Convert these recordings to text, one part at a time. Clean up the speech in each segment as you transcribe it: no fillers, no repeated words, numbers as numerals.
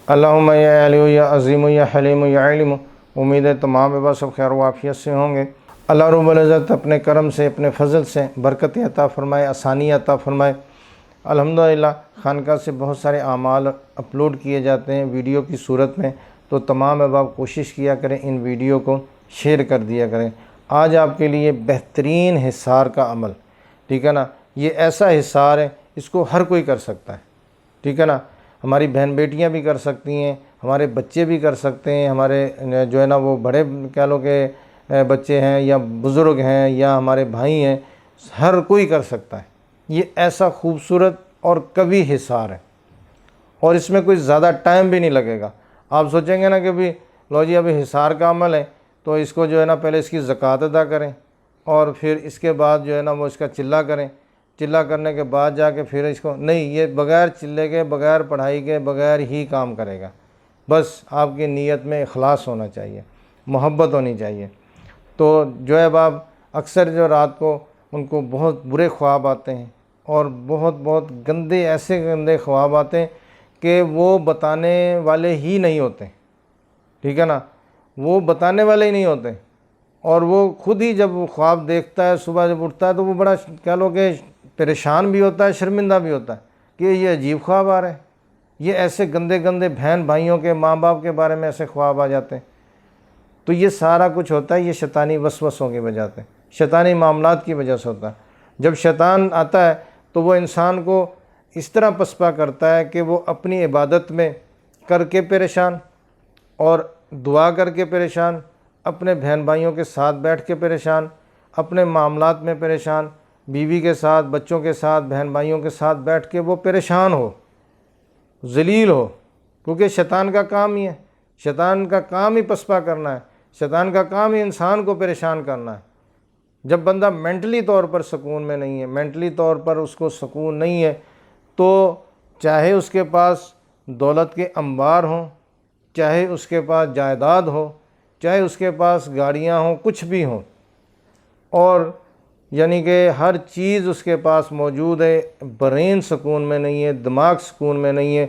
اللہم یا علی یا عظیم یا حلیم یا علم، امید ہے تمام احباب سب خیر و عافیت سے ہوں گے۔ اللہ رب العزت اپنے کرم سے، اپنے فضل سے برکت عطا فرمائے، آسانی عطا فرمائے۔ الحمدللہ خانقاہ سے بہت سارے اعمال اپلوڈ کیے جاتے ہیں ویڈیو کی صورت میں، تو تمام احباب کوشش کیا کریں ان ویڈیو کو شیئر کر دیا کریں۔ آج آپ کے لیے بہترین حصار کا عمل، ٹھیک ہے نا، یہ ایسا حصار ہے اس کو ہر کوئی کر سکتا ہے، ٹھیک ہے نا۔ ہماری بہن بیٹیاں بھی کر سکتی ہیں، ہمارے بچے بھی کر سکتے ہیں، ہمارے جو ہے نا وہ بڑے کہہ لو کہ بچے ہیں یا بزرگ ہیں یا ہمارے بھائی ہیں، ہر کوئی کر سکتا ہے۔ یہ ایسا خوبصورت اور قوی حصار ہے، اور اس میں کوئی زیادہ ٹائم بھی نہیں لگے گا۔ آپ سوچیں گے نا کہ بھی لو جی ابھی حصار کا عمل ہے تو اس کو جو ہے نا پہلے اس کی زکوٰۃ ادا کریں اور پھر اس کے بعد جو ہے نا وہ اس کا چلہ کریں، چلہ کرنے کے بعد جا کے پھر اس کو نہیں، یہ بغیر چلے کے، بغیر پڑھائی کے، بغیر ہی کام کرے گا۔ بس آپ کی نیت میں اخلاص ہونا چاہیے، محبت ہونی چاہیے۔ تو جو ہے باب اکثر جو رات کو ان کو بہت برے خواب آتے ہیں، اور بہت بہت گندے، ایسے گندے خواب آتے ہیں کہ وہ بتانے والے ہی نہیں ہوتے، ٹھیک ہے نا، وہ بتانے والے ہی نہیں ہوتے، اور وہ خود ہی جب وہ خواب دیکھتا ہے، صبح جب اٹھتا ہے تو وہ بڑا کہہ لو کہ پریشان بھی ہوتا ہے، شرمندہ بھی ہوتا ہے کہ یہ عجیب خواب آ رہے ہیں، یہ ایسے گندے گندے بہن بھائیوں کے، ماں باپ کے بارے میں ایسے خواب آ جاتے ہیں۔ تو یہ سارا کچھ ہوتا ہے یہ شیطانی وسوسوں کی وجہ سے، شیطانی معاملات کی وجہ سے ہوتا ہے۔ جب شیطان آتا ہے تو وہ انسان کو اس طرح پسپا کرتا ہے کہ وہ اپنی عبادت میں کر کے پریشان، اور دعا کر کے پریشان، اپنے بہن بھائیوں کے ساتھ بیٹھ کے پریشان، اپنے معاملات میں پریشان، بیوی کے ساتھ، بچوں کے ساتھ، بہن بھائیوں کے ساتھ بیٹھ کے وہ پریشان ہو، ذلیل ہو، کیونکہ شیطان کا کام ہی ہے، شیطان کا کام ہی پسپا کرنا ہے، شیطان کا کام ہی انسان کو پریشان کرنا ہے۔ جب بندہ مینٹلی طور پر سکون میں نہیں ہے، مینٹلی طور پر اس کو سکون نہیں ہے، تو چاہے اس کے پاس دولت کے انبار ہوں، چاہے اس کے پاس جائیداد ہو، چاہے اس کے پاس گاڑیاں ہوں، کچھ بھی ہوں، اور یعنی کہ ہر چیز اس کے پاس موجود ہے، برین سکون میں نہیں ہے، دماغ سکون میں نہیں ہے،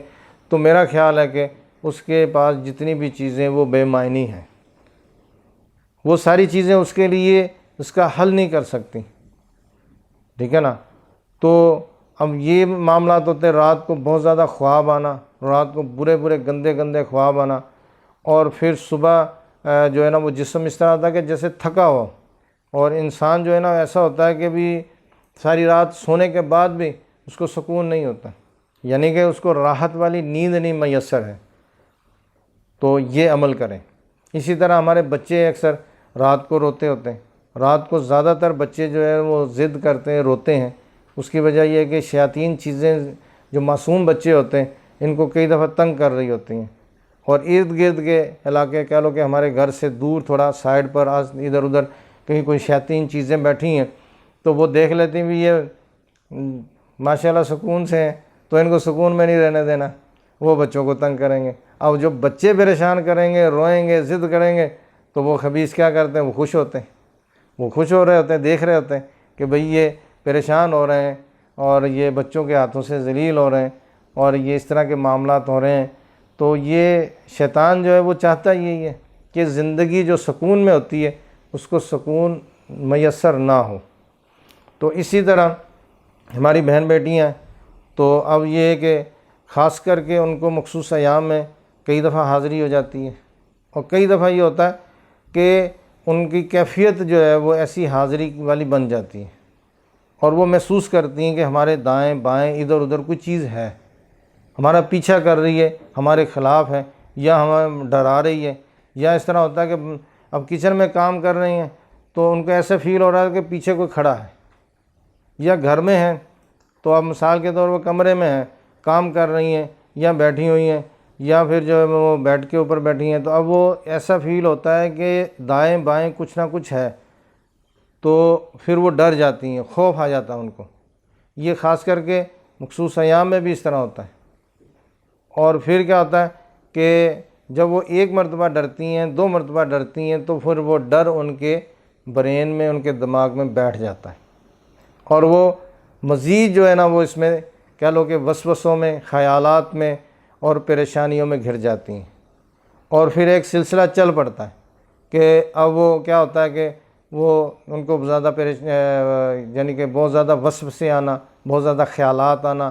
تو میرا خیال ہے کہ اس کے پاس جتنی بھی چیزیں وہ بے معنی ہیں، وہ ساری چیزیں اس کے لیے اس کا حل نہیں کر سکتی، ٹھیک ہے نا۔ تو اب یہ معاملات ہوتے ہیں، رات کو بہت زیادہ خواب آنا، رات کو برے برے گندے گندے خواب آنا، اور پھر صبح جو ہے نا وہ جسم اس طرح ہوتا ہے کہ جیسے تھکا ہو، اور انسان جو ہے نا ایسا ہوتا ہے کہ بھی ساری رات سونے کے بعد بھی اس کو سکون نہیں ہوتا، یعنی کہ اس کو راحت والی نیند نہیں میسر ہے۔ تو یہ عمل کریں۔ اسی طرح ہمارے بچے اکثر رات کو روتے ہوتے ہیں، رات کو زیادہ تر بچے جو ہے وہ ضد کرتے ہیں، روتے ہیں۔ اس کی وجہ یہ ہے کہ شیاطین چیزیں، جو معصوم بچے ہوتے ہیں، ان کو کئی دفعہ تنگ کر رہی ہوتی ہیں، اور ارد گرد کے علاقے کہہ لو کہ ہمارے گھر سے دور تھوڑا سائڈ پر ادھر ادھر کہیں کوئی شیاطین چیزیں بیٹھی ہیں تو وہ دیکھ لیتی ہیں بھی یہ ماشاءاللہ سکون سے ہیں، تو ان کو سکون میں نہیں رہنے دینا، وہ بچوں کو تنگ کریں گے۔ اب جو بچے پریشان کریں گے، روئیں گے، ضد کریں گے، تو وہ خبیث کیا کرتے ہیں، وہ خوش ہوتے ہیں، وہ خوش ہو رہے ہوتے ہیں، دیکھ رہے ہوتے ہیں کہ بھئی یہ پریشان ہو رہے ہیں، اور یہ بچوں کے ہاتھوں سے ذلیل ہو رہے ہیں، اور یہ اس طرح کے معاملات ہو رہے ہیں۔ تو یہ شیطان جو ہے وہ چاہتا یہی ہے کہ زندگی جو سکون میں ہوتی ہے اس کو سکون میسر نہ ہو۔ تو اسی طرح ہماری بہن بیٹیاں، تو اب یہ ہے کہ خاص کر کے ان کو مخصوص ایام میں کئی دفعہ حاضری ہو جاتی ہے، اور کئی دفعہ یہ ہوتا ہے کہ ان کی کیفیت جو ہے وہ ایسی حاضری والی بن جاتی ہے، اور وہ محسوس کرتی ہیں کہ ہمارے دائیں بائیں ادھر ادھر کوئی چیز ہے، ہمارا پیچھا کر رہی ہے، ہمارے خلاف ہے، یا ہمیں ڈرا رہی ہے، یا اس طرح ہوتا ہے کہ اب کچن میں کام کر رہی ہیں تو ان کو ایسا فیل ہو رہا ہے کہ پیچھے کوئی کھڑا ہے، یا گھر میں ہیں تو اب مثال کے طور پر کمرے میں ہیں، کام کر رہی ہیں یا بیٹھی ہوئی ہیں، یا پھر جو ہے وہ بیڈ کے اوپر بیٹھی ہیں، تو اب وہ ایسا فیل ہوتا ہے کہ دائیں بائیں کچھ نہ کچھ ہے، تو پھر وہ ڈر جاتی ہیں، خوف آ جاتا ہے ان کو۔ یہ خاص کر کے مخصوص ایام میں بھی اس طرح ہوتا ہے۔ اور پھر کیا ہوتا ہے کہ جب وہ ایک مرتبہ ڈرتی ہیں، دو مرتبہ ڈرتی ہیں، تو پھر وہ ڈر ان کے برین میں، ان کے دماغ میں بیٹھ جاتا ہے، اور وہ مزید جو ہے نا وہ اس میں کہہ لو کہ وسوسوں میں، خیالات میں، اور پریشانیوں میں گھر جاتی ہیں، اور پھر ایک سلسلہ چل پڑتا ہے کہ اب وہ کیا ہوتا ہے کہ وہ ان کو زیادہ یعنی کہ بہت زیادہ وسوسے آنا، بہت زیادہ خیالات آنا.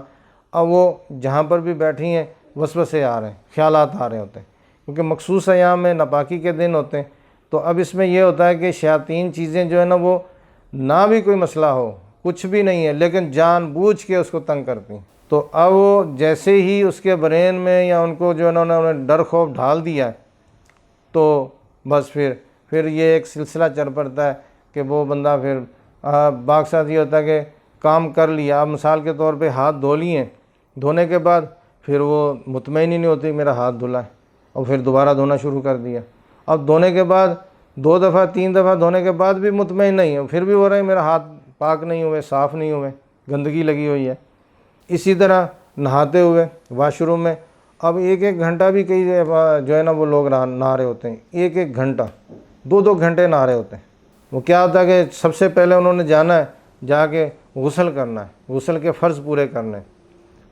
اب وہ جہاں پر بھی بیٹھی ہیں وسوسے آ رہے ہیں، خیالات آ رہے ہوتے ہیں، کیونکہ مخصوص ایام میں ناپاکی کے دن ہوتے ہیں. تو اب اس میں یہ ہوتا ہے کہ شیاطین چیزیں جو ہے نا وہ نہ بھی کوئی مسئلہ ہو، کچھ بھی نہیں ہے، لیکن جان بوجھ کے اس کو تنگ کرتی ہیں. تو اب وہ جیسے ہی اس کے برین میں یا ان کو جو ہے نا انہوں نے ڈر خوف ڈھال دیا ہے، تو بس پھر یہ ایک سلسلہ چل پڑتا ہے کہ وہ بندہ پھر باغ ساتھ یہ ہوتا ہے کہ کام کر لیا، اب مثال کے طور پہ ہاتھ دھو لیے، دھونے کے بعد پھر وہ مطمئن ہی نہیں ہوتی میرا ہاتھ دھلا ہے، اور پھر دوبارہ دھونا شروع کر دیا. اب دھونے کے بعد 2 دفعہ 3 دفعہ دھونے کے بعد بھی مطمئن نہیں ہے، پھر بھی ہو رہا ہے میرا ہاتھ پاک نہیں ہوئے، صاف نہیں ہوئے، گندگی لگی ہوئی ہے. اسی طرح نہاتے ہوئے واش روم میں اب 1 گھنٹہ بھی کئی جو ہے نا وہ لوگ نہا رہے ہوتے ہیں، 1 گھنٹہ 2 گھنٹے نہا رہے ہوتے ہیں. وہ کیا ہوتا ہے کہ سب سے پہلے انہوں نے جانا ہے، جا کے غسل کرنا ہے، غسل کے فرض پورے کرنے،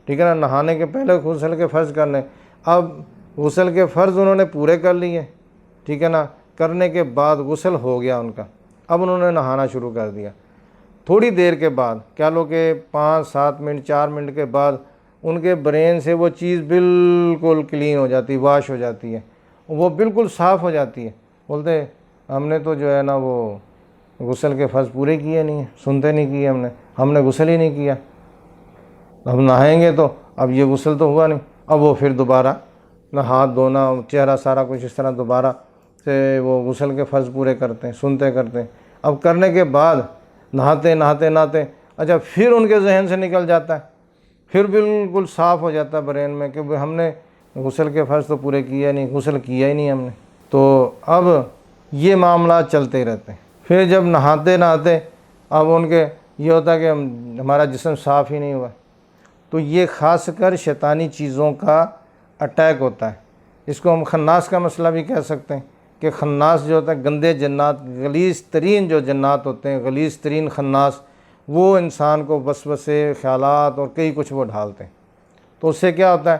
ٹھیک ہے نا، نہانے کے پہلے غسل کے فرض کرنے. اب غسل کے فرض انہوں نے پورے کر لیے، ٹھیک ہے نا، کرنے کے بعد غسل ہو گیا ان کا، اب انہوں نے نہانا شروع کر دیا. تھوڑی دیر کے بعد کہہ لو کہ 5-7 منٹ 4 منٹ کے بعد ان کے برین سے وہ چیز بالکل کلین ہو جاتی، واش ہو جاتی ہے، وہ بالکل صاف ہو جاتی ہے. بولتے ہیں ہم نے تو جو ہے نا وہ غسل کے فرض پورے کیے نہیں ہیں، سنتے نہیں کیے ہم نے غسل ہی نہیں کیا. اب نہائیں گے تو اب یہ غسل تو ہوا نہیں. اب وہ پھر دوبارہ نہ ہاتھ دھونا، چہرہ سارا کچھ اس طرح دوبارہ سے وہ غسل کے فرض پورے کرتے ہیں، سنتے کرتے ہیں. اب کرنے کے بعد نہاتے اچھا پھر ان کے ذہن سے نکل جاتا ہے، پھر بالکل صاف ہو جاتا ہے برین میں کہ ہم نے غسل کے فرض تو پورے کیا نہیں، غسل کیا ہی نہیں ہم نے. تو اب یہ معاملات چلتے رہتے ہیں. پھر جب نہاتے اب ان کے یہ ہوتا ہے کہ ہمارا جسم صاف ہی نہیں ہوا. تو یہ خاص کر شیطانی چیزوں کا اٹیک ہوتا ہے. اس کو ہم خناس کا مسئلہ بھی کہہ سکتے ہیں کہ خناس جو ہوتا ہے گندے جنات، غلیظ ترین جو جنات ہوتے ہیں، غلیظ ترین خناس، وہ انسان کو وسوسے، خیالات اور کئی کچھ وہ ڈھالتے ہیں. تو اس سے کیا ہوتا ہے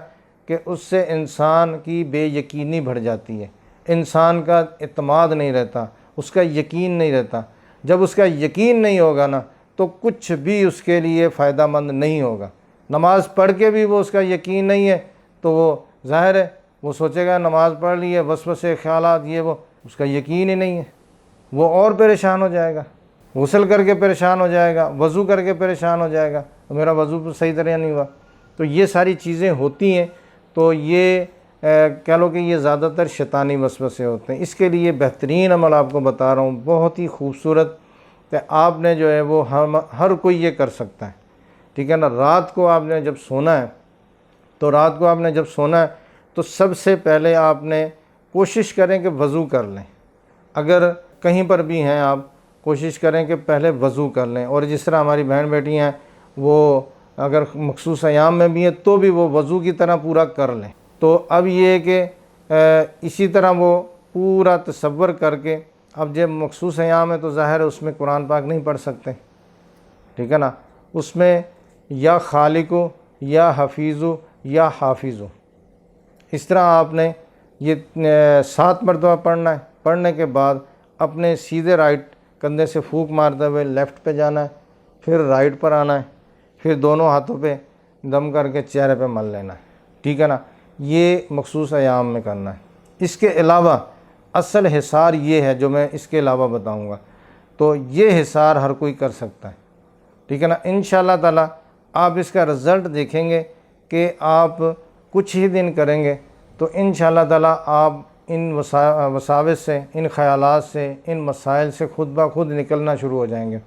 کہ اس سے انسان کی بے یقینی بڑھ جاتی ہے، انسان کا اعتماد نہیں رہتا، اس کا یقین نہیں رہتا. جب اس کا یقین نہیں ہوگا نا تو کچھ بھی اس کے لیے فائدہ مند نہیں ہوگا. نماز پڑھ کے بھی وہ اس کا یقین نہیں ہے تو وہ ظاہر ہے وہ سوچے گا نماز پڑھ لی ہے، وسوسے خیالات یہ وہ، اس کا یقین ہی نہیں ہے، وہ اور پریشان ہو جائے گا، غسل کر کے پریشان ہو جائے گا، وضو کر کے پریشان ہو جائے گا، میرا وضو صحیح طرح نہیں ہوا. تو یہ ساری چیزیں ہوتی ہیں. تو یہ کہہ لو کہ یہ زیادہ تر شیطانی وسوسے ہوتے ہیں. اس کے لیے بہترین عمل آپ کو بتا رہا ہوں، بہت ہی خوبصورت کہ آپ نے جو ہے وہ ہر کوئی یہ کر سکتا ہے، ٹھیک ہے نا. رات کو آپ نے جب سونا ہے تو سب سے پہلے آپ نے کوشش کریں کہ وضو کر لیں. اگر کہیں پر بھی ہیں آپ کوشش کریں کہ پہلے وضو کر لیں. اور جس طرح ہماری بہن بیٹی ہیں وہ اگر مخصوص ایام میں بھی ہیں تو بھی وہ وضو کی طرح پورا کر لیں. تو اب یہ کہ اسی طرح وہ پورا تصور کر کے، اب جب مخصوص ایام ہے تو ظاہر ہے اس میں قرآن پاک نہیں پڑھ سکتے، ٹھیک ہے نا. اس میں یا خالقو یا حفیظو یا حافظو، اس طرح آپ نے یہ 7 مرتبہ پڑھنا ہے. پڑھنے کے بعد اپنے سیدھے رائٹ کندھے سے پھونک مارتے ہوئے لیفٹ پہ جانا ہے، پھر رائٹ پر آنا ہے، پھر دونوں ہاتھوں پہ دم کر کے چہرے پہ مل لینا ہے، ٹھیک ہے نا. یہ مخصوص ایام میں کرنا ہے. اس کے علاوہ اصل حصار یہ ہے جو میں اس کے علاوہ بتاؤں گا، تو یہ حصار ہر کوئی کر سکتا ہے، ٹھیک ہے نا. انشاءاللہ تعالیٰ آپ اس کا رزلٹ دیکھیں گے کہ آپ کچھ ہی دن کریں گے تو انشاءاللہ تعالیٰ آپ ان وساوس سے، ان خیالات سے، ان مسائل سے خود بخود نکلنا شروع ہو جائیں گے.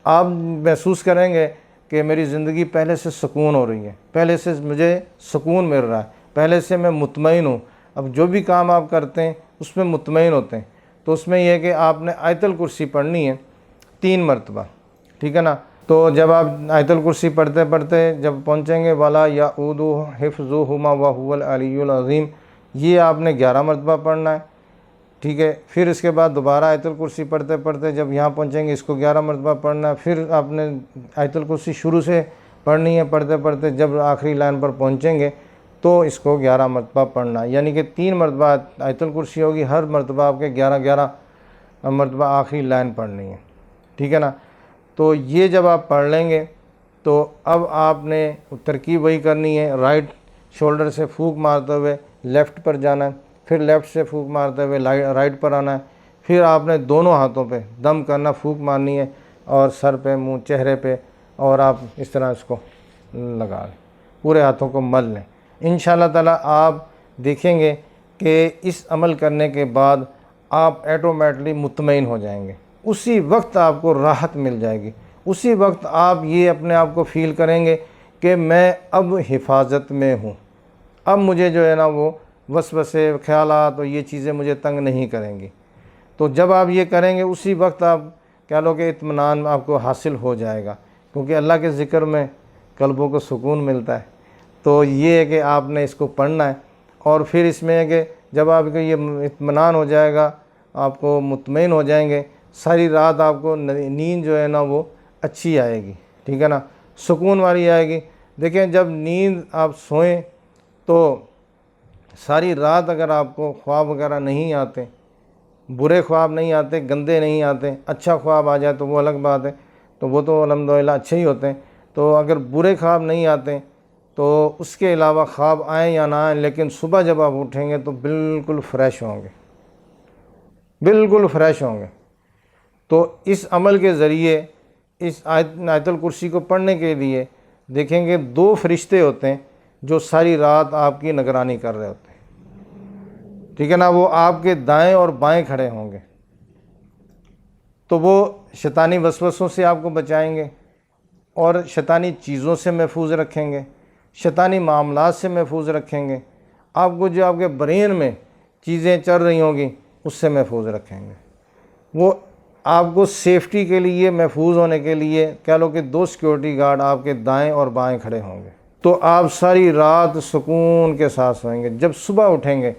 آپ محسوس کریں گے کہ میری زندگی پہلے سے سکون ہو رہی ہے، پہلے سے مجھے سکون مل رہا ہے، پہلے سے میں مطمئن ہوں. اب جو بھی کام آپ کرتے ہیں اس میں مطمئن ہوتے ہیں. تو اس میں یہ ہے کہ آپ نے آیت الکرسی پڑھنی ہے 3 مرتبہ، ٹھیک ہے نا. تو جب آپ آیت الکرسی پڑھتے جب پہنچیں گے وَلَا يَؤُودُهُ حِفْظُهُمَا وَهُوَ الْعَلِيُّ الْعَظِيمُ، یہ آپ نے 11 مرتبہ پڑھنا ہے، ٹھیک ہے. پھر اس کے بعد دوبارہ آیت الکرسی پڑھتے جب یہاں پہنچیں گے اس کو 11 مرتبہ پڑھنا ہے. پھر آپ نے آیت الکرسی شروع سے پڑھنی ہے، پڑھتے جب آخری لائن پر پہنچیں گے تو اس کو 11 مرتبہ پڑھنا، یعنی کہ 3 مرتبہ آیت الکرسی ہوگی، ہر مرتبہ آپ کے 11 مرتبہ آخری لائن پڑھنی ہے، ٹھیک ہے نا۔ تو یہ جب آپ پڑھ لیں گے تو اب آپ نے ترکیب وہی کرنی ہے، رائٹ شولڈر سے پھونک مارتے ہوئے لیفٹ پر جانا ہے، پھر لیفٹ سے پھونک مارتے ہوئے رائٹ پر آنا ہے، پھر آپ نے دونوں ہاتھوں پہ دم کرنا، پھونک مارنی ہے، اور سر پہ، منہ، چہرے پہ، اور آپ اس طرح اس کو لگا لیں، پورے ہاتھوں کو مل لیں۔ انشاءاللہ تعالیٰ آپ دیکھیں گے کہ اس عمل کرنے کے بعد آپ ایٹومیٹلی مطمئن ہو جائیں گے، اسی وقت آپ کو راحت مل جائے گی، اسی وقت آپ یہ اپنے آپ کو فیل کریں گے کہ میں اب حفاظت میں ہوں، اب مجھے جو ہے نا وہ وسوسے، خیالات اور یہ چیزیں مجھے تنگ نہیں کریں گی۔ تو جب آپ یہ کریں گے اسی وقت آپ کہہ لو کہ اطمینان آپ کو حاصل ہو جائے گا، کیونکہ اللہ کے ذکر میں قلبوں کو سکون ملتا ہے۔ تو یہ ہے کہ آپ نے اس کو پڑھنا ہے، اور پھر اس میں ہے کہ جب آپ کو یہ اطمینان ہو جائے گا، آپ کو مطمئن ہو جائیں گے، ساری رات آپ کو نیند جو ہے نا وہ اچھی آئے گی، ٹھیک ہے نا، سکون والی آئے گی۔ دیکھیں جب نیند آپ سوئیں تو ساری رات اگر آپ کو خواب وغیرہ نہیں آتے، برے خواب نہیں آتے، گندے نہیں آتے، اچھا خواب آ جائے تو وہ الگ بات ہے، تو وہ تو الحمدللہ اچھے ہی ہوتے ہیں۔ تو اگر برے خواب نہیں آتے تو اس کے علاوہ خواب آئیں یا نہ آئیں، لیکن صبح جب آپ اٹھیں گے تو بالکل فریش ہوں گے، بالکل فریش ہوں گے۔ تو اس عمل کے ذریعے اس آیت الکرسی کو پڑھنے کے لیے دیکھیں گے 2 فرشتے ہوتے ہیں جو ساری رات آپ کی نگرانی کر رہے ہوتے ہیں، ٹھیک ہے نا، وہ آپ کے دائیں اور بائیں کھڑے ہوں گے، تو وہ شیطانی وسوسوں سے آپ کو بچائیں گے، اور شیطانی چیزوں سے محفوظ رکھیں گے، شیطانی معاملات سے محفوظ رکھیں گے، آپ کو جو آپ کے برین میں چیزیں چل رہی ہوں گی اس سے محفوظ رکھیں گے۔ وہ آپ کو سیفٹی کے لیے، محفوظ ہونے کے لیے کہہ لو کہ 2 سیکیورٹی گارڈ آپ کے دائیں اور بائیں کھڑے ہوں گے، تو آپ ساری رات سکون کے ساتھ سوئیں گے۔ جب صبح اٹھیں گے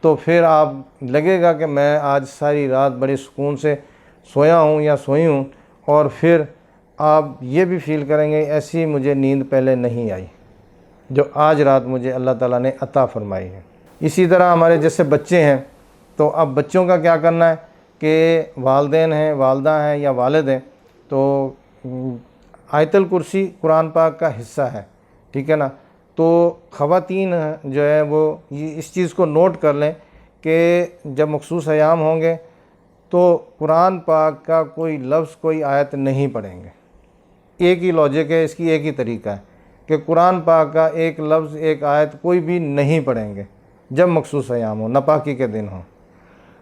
تو پھر آپ لگے گا کہ میں آج ساری رات بڑے سکون سے سویا ہوں یا سوئی ہوں، اور پھر آپ یہ بھی فیل کریں گے ایسی مجھے نیند پہلے نہیں آئی جو آج رات مجھے اللہ تعالیٰ نے عطا فرمائی ہے۔ اسی طرح ہمارے جیسے بچے ہیں، تو اب بچوں کا کیا کرنا ہے کہ والدین ہیں، والدہ ہیں یا والد ہیں، تو آیت الکرسی قرآن پاک کا حصہ ہے، ٹھیک ہے نا۔ تو خواتین جو ہے وہ اس چیز کو نوٹ کر لیں کہ جب مخصوص ایام ہوں گے تو قرآن پاک کا کوئی لفظ، کوئی آیت نہیں پڑھیں گے۔ ایک ہی لاجک ہے اس کی، ایک ہی طریقہ ہے کہ قرآن پاک کا ایک لفظ، ایک آیت کوئی بھی نہیں پڑھیں گے جب مخصوص ایام ہوں، ناپاکی کے دن ہوں۔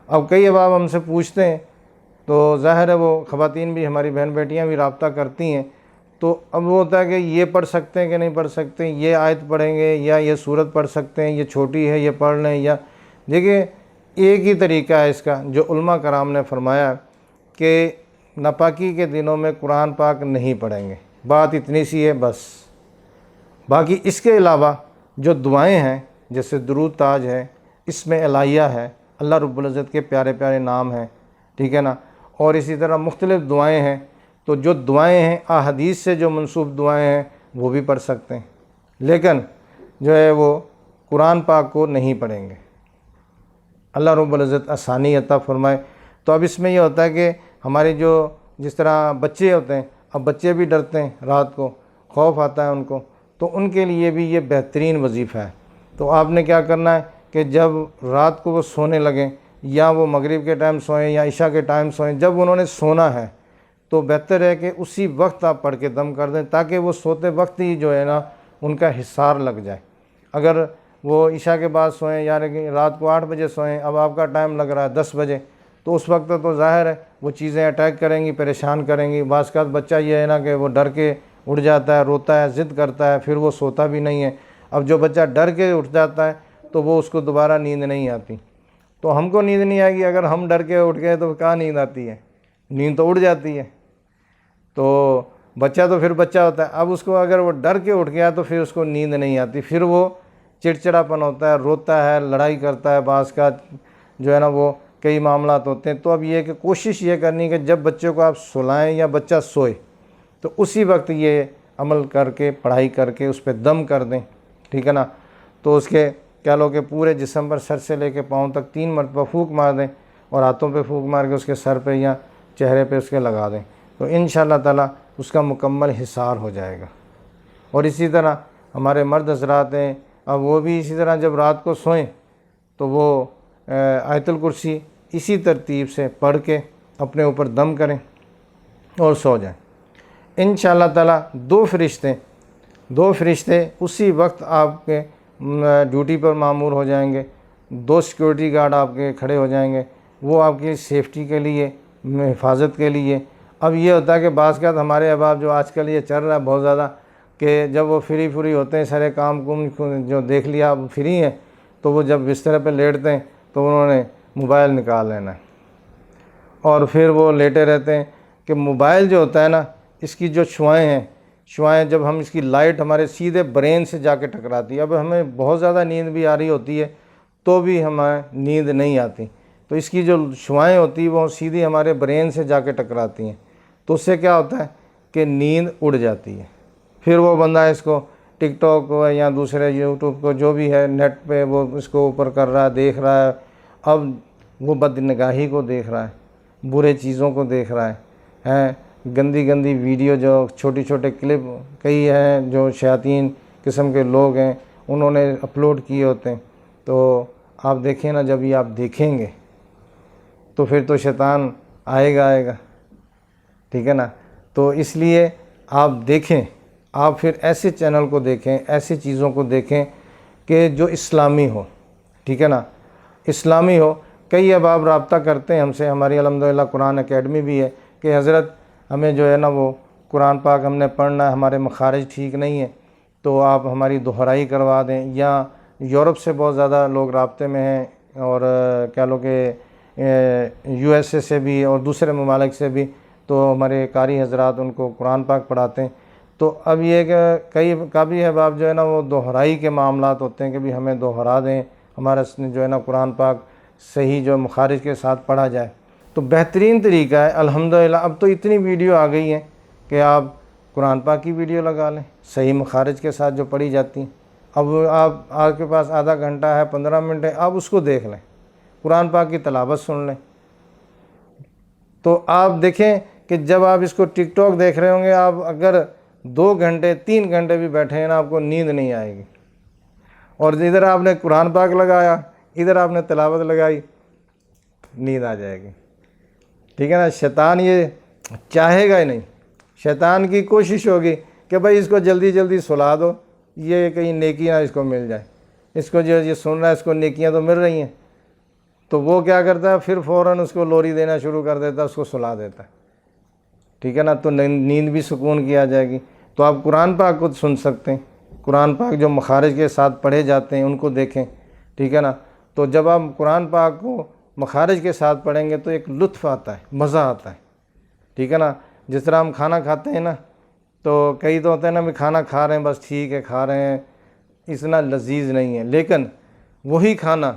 اب کئی اب ہم سے پوچھتے ہیں، تو ظاہر ہے وہ خواتین بھی، ہماری بہن بیٹیاں بھی رابطہ کرتی ہیں، تو اب وہ ہوتا ہے کہ یہ پڑھ سکتے ہیں کہ نہیں پڑھ سکتے، یہ آیت پڑھیں گے یا یہ سورت پڑھ سکتے ہیں، یہ چھوٹی ہے یہ پڑھ لیں، یا دیکھیں ایک ہی طریقہ ہے اس کا جو علماء کرام نے فرمایا کہ ناپاکی کے دنوں میں قرآن پاک نہیں پڑھیں گے، بات اتنی سی ہے بس۔ باقی اس کے علاوہ جو دعائیں ہیں، جیسے درود تاج ہے، اسم الہیہ ہے، اللہ رب العزت کے پیارے پیارے نام ہیں، ٹھیک ہے نا، اور اسی طرح مختلف دعائیں ہیں، تو جو دعائیں ہیں احادیث سے جو منسوب دعائیں ہیں وہ بھی پڑھ سکتے ہیں، لیکن جو ہے وہ قرآن پاک کو نہیں پڑھیں گے۔ اللہ رب العزت آسانی عطا فرمائے۔ تو اب اس میں یہ ہوتا ہے کہ ہمارے جو جس طرح بچے ہوتے ہیں، اب بچے بھی ڈرتے ہیں، رات کو خوف آتا ہے ان کو، تو ان کے لیے بھی یہ بہترین وظیفہ ہے۔ تو آپ نے کیا کرنا ہے کہ جب رات کو وہ سونے لگیں، یا وہ مغرب کے ٹائم سوئیں یا عشاء کے ٹائم سوئیں، جب انہوں نے سونا ہے تو بہتر ہے کہ اسی وقت آپ پڑھ کے دم کر دیں، تاکہ وہ سوتے وقت ہی جو ہے نا ان کا حصار لگ جائے۔ اگر وہ عشاء کے بعد سوئیں، یعنی کہ رات کو 8 بجے سوئیں، اب آپ کا ٹائم لگ رہا ہے 10 بجے، تو اس وقت تو ظاہر ہے وہ چیزیں اٹیک کریں گی، پریشان کریں گی۔ بعض کا بچہ یہ ہے نا کہ وہ ڈر کے اٹھ جاتا ہے، روتا ہے، ضد کرتا ہے، پھر وہ سوتا بھی نہیں ہے۔ اب جو بچہ ڈر کے اٹھ جاتا ہے تو وہ اس کو دوبارہ نیند نہیں آتی، تو ہم کو نیند نہیں آئے گی اگر ہم ڈر کے اٹھ گئے تو کہاں نیند آتی ہے، نیند تو اڑ جاتی ہے۔ تو بچہ تو پھر بچہ ہوتا ہے، اب اس کو اگر وہ ڈر کے اٹھ گیا تو پھر اس کو نیند نہیں آتی، پھر وہ چڑچڑاپن ہوتا ہے، روتا ہے، لڑائی کرتا ہے، بعض کا جو ہے نا وہ کئی معاملات ہوتے ہیں۔ تو اب یہ کہ کوشش یہ کرنی کہ جب بچے کو آپ سلائیں یا بچہ سوئے تو اسی وقت یہ عمل کر کے، پڑھائی کر کے اس پہ دم کر دیں، ٹھیک ہے نا۔ تو اس کے کہہ لو کہ پورے جسم پر سر سے لے کے پاؤں تک 3 مرتبہ پھونک مار دیں اور ہاتھوں پہ پھونک مار کے اس کے سر پہ یا چہرے پہ اس کے لگا دیں، تو انشاءاللہ تعالیٰ اس کا مکمل حصار ہو جائے گا۔ اور اسی طرح ہمارے مرد حضرات ہیں، اب وہ بھی اسی طرح جب رات کو سوئیں تو وہ آیت الکرسی اسی ترتیب سے پڑھ کے اپنے اوپر دم کریں اور سو جائیں۔ انشاءاللہ تعالیٰ 2 فرشتے اسی وقت آپ کے ڈیوٹی پر مامور ہو جائیں گے، 2 سیکورٹی گارڈ آپ کے کھڑے ہو جائیں گے، وہ آپ کی سیفٹی کے لیے، حفاظت کے لیے۔ اب یہ ہوتا ہے کہ بعض کا ہمارے احباب جو آج کل یہ چل رہا ہے بہت زیادہ کہ جب وہ فری ہوتے ہیں، سارے کام جو دیکھ لیا اب فری ہیں، تو وہ جب بستر پہ لیٹتے ہیں تو انہوں نے موبائل نکال لینا ہے اور پھر وہ لیٹے رہتے ہیں کہ موبائل جو ہوتا ہے نا، اس کی جو شعاعیں جب ہم اس کی لائٹ ہمارے سیدھے برین سے جا کے ٹکراتی ہے، اب ہمیں بہت زیادہ نیند بھی آ رہی ہوتی ہے تو بھی ہمیں نیند نہیں آتی، تو اس کی جو شعاعیں ہوتی ہیں وہ سیدھی ہمارے برین سے جا کے ٹکراتی ہیں، تو اس سے کیا ہوتا ہے کہ نیند اڑ جاتی ہے۔ پھر وہ بندہ اس کو ٹک ٹاک کو یا دوسرے یوٹیوب کو جو بھی ہے نیٹ پہ وہ اس کو اوپر کر رہا ہے، دیکھ رہا ہے، اب وہ بد نگاہی کو دیکھ رہا ہے، برے چیزوں کو دیکھ رہا ہے، گندی ویڈیو جو چھوٹے کلپ کئی ہیں جو شیاطین قسم کے لوگ ہیں انہوں نے اپلوڈ کیے ہوتے ہیں، تو آپ دیکھیں نا، جب یہ آپ دیکھیں گے تو پھر تو شیطان آئے گا، ٹھیک ہے نا۔ تو اس لیے آپ دیکھیں، آپ پھر ایسے چینل کو دیکھیں، ایسی چیزوں کو دیکھیں کہ جو اسلامی ہو، ٹھیک ہے نا، اسلامی ہو۔ کئی احباب رابطہ کرتے ہیں ہم سے، ہماری الحمدللہ قرآن اکیڈمی بھی ہے کہ حضرت ہمیں جو ہے نا وہ قرآن پاک ہم نے پڑھنا ہے، ہمارے مخارج ٹھیک نہیں ہیں تو آپ ہماری دہرائی کروا دیں، یا یورپ سے بہت زیادہ لوگ رابطے میں ہیں اور کہہ لو کہ USA سے بھی اور دوسرے ممالک سے بھی، تو ہمارے قاری حضرات ان کو قرآن پاک پڑھاتے ہیں۔ تو اب یہ کہ کئی کافی احباب جو ہے نا وہ دہرائی کے معاملات ہوتے ہیں کہ بھی ہمیں دہرا دیں، ہمارا جو ہے نا قرآن پاک صحیح جو مخارج کے ساتھ پڑھا جائے۔ تو بہترین طریقہ ہے الحمدللہ، اب تو اتنی ویڈیو آ گئی ہیں کہ آپ قرآن پاک کی ویڈیو لگا لیں صحیح مخارج کے ساتھ جو پڑھی جاتی ہیں۔ اب آپ کے پاس آدھا گھنٹہ ہے، 15 منٹ ہے، آپ اس کو دیکھ لیں، قرآن پاک کی تلاوت سن لیں، تو آپ دیکھیں کہ جب آپ اس کو ٹک ٹاک دیکھ رہے ہوں گے، آپ اگر 2 گھنٹے 3 گھنٹے بھی بیٹھے ہیں نا، آپ کو نیند نہیں آئے گی، اور ادھر آپ نے قرآن پاک لگایا، ادھر آپ نے تلاوت لگائی، نیند آ جائے گی، ٹھیک ہے نا۔ شیطان یہ چاہے گا ہی نہیں، شیطان کی کوشش ہوگی کہ بھائی اس کو جلدی سلا دو، یہ کہیں نیکیاں اس کو مل جائیں، اس کو جو یہ سن رہا ہے اس کو نیکیاں تو مل رہی ہیں، تو وہ کیا کرتا ہے پھر فوراً اس کو لوری دینا شروع کر دیتا ہے، اس کو سلا دیتا ہے، ٹھیک ہے نا، تو نیند بھی سکون کی آ جائے گی۔ تو آپ قرآن پاک کو سن سکتے ہیں، قرآن پاک جو مخارج کے ساتھ پڑھے جاتے ہیں ان کو دیکھیں، ٹھیک ہے نا۔ تو جب آپ قرآن پاک کو مخارج کے ساتھ پڑھیں گے تو ایک لطف آتا ہے، مزہ آتا ہے، ٹھیک ہے نا۔ جس طرح ہم کھانا کھاتے ہیں نا، تو کئی تو ہوتے ہیں نا بھی کھانا کھا رہے ہیں بس ٹھیک ہے کھا رہے ہیں، اتنا لذیذ نہیں ہے، لیکن وہی کھانا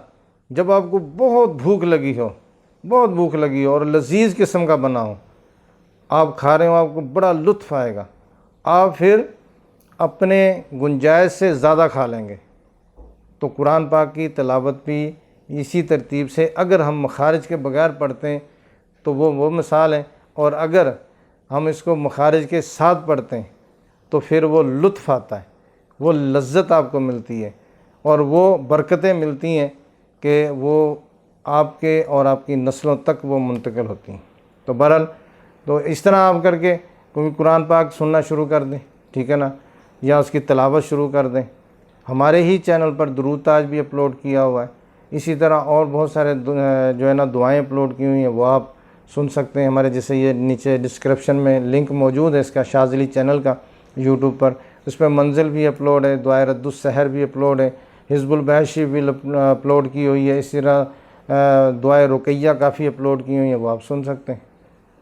جب آپ کو بہت بھوک لگی ہو اور لذیذ قسم کا بنا ہو، آپ کھا رہے ہو، آپ کو بڑا لطف آئے گا، آپ پھر اپنے گنجائش سے زیادہ کھا لیں گے۔ تو قرآن پاک کی تلاوت بھی اسی ترتیب سے اگر ہم مخارج کے بغیر پڑھتے ہیں تو وہ مثال ہے، اور اگر ہم اس کو مخارج کے ساتھ پڑھتے ہیں تو پھر وہ لطف آتا ہے، وہ لذت آپ کو ملتی ہے، اور وہ برکتیں ملتی ہیں کہ وہ آپ کے اور آپ کی نسلوں تک وہ منتقل ہوتی ہیں۔ تو بہرحال تو اس طرح آپ کر کے کوئی قرآن پاک سننا شروع کر دیں، ٹھیک ہے نا، یا اس کی تلاوت شروع کر دیں۔ ہمارے ہی چینل پر درود تاج بھی اپلوڈ کیا ہوا ہے، اسی طرح اور بہت سارے جو ہے نا دعائیں اپلوڈ کی ہوئی ہیں، وہ آپ سن سکتے ہیں ہمارے، جیسے یہ نیچے ڈسکرپشن میں لنک موجود ہے اس کا، شاذلی چینل کا یوٹیوب پر، اس پہ منزل بھی اپلوڈ ہے، دعائے رد السحر بھی اپلوڈ ہے، حزب البحث بھی اپلوڈ کی ہوئی ہے، اسی طرح دعائے رقیہ کافی اپلوڈ کی ہوئی ہیں، وہ آپ سن سکتے ہیں،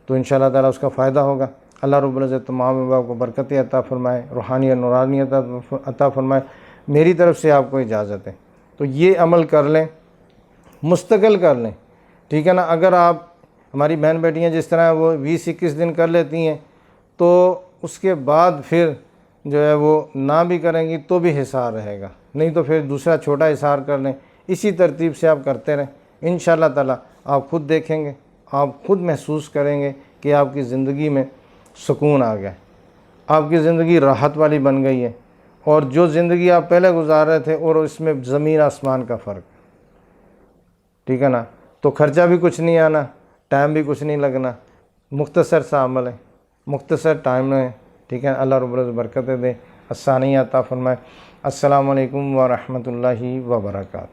تو انشاءاللہ تعالیٰ اس کا فائدہ ہوگا۔ اللہ رب العزت تمام احباب کو برکت عطا فرمائے، روحانی اور نورانی عطا فرمائے۔ میری طرف سے آپ کو اجازت ہے، تو یہ عمل کر لیں، مستقل کر لیں، ٹھیک ہے نا۔ اگر آپ ہماری بہن بیٹیاں جس طرح وہ 20-21 دن کر لیتی ہیں تو اس کے بعد پھر جو ہے وہ نہ بھی کریں گی تو بھی حصار رہے گا۔ نہیں تو پھر دوسرا چھوٹا اظہار کر لیں. اسی ترتیب سے آپ کرتے رہیں. انشاءاللہ تعالیٰ آپ خود دیکھیں گے, آپ خود محسوس کریں گے کہ آپ کی زندگی میں سکون آ گیا, آپ کی زندگی راحت والی بن گئی ہے. اور جو زندگی آپ پہلے گزار رہے تھے اور اس میں زمین آسمان کا فرق, ٹھیک ہے نا. تو خرچہ بھی کچھ نہیں آنا, ٹائم بھی کچھ نہیں لگنا, مختصر سا عمل ہے, مختصر ٹائم ہے, ٹھیک ہے. اللہ رب العزت برکتیں دے, آسانی عطا فرمائے. السلام علیکم ورحمۃ اللہ وبرکاتہ.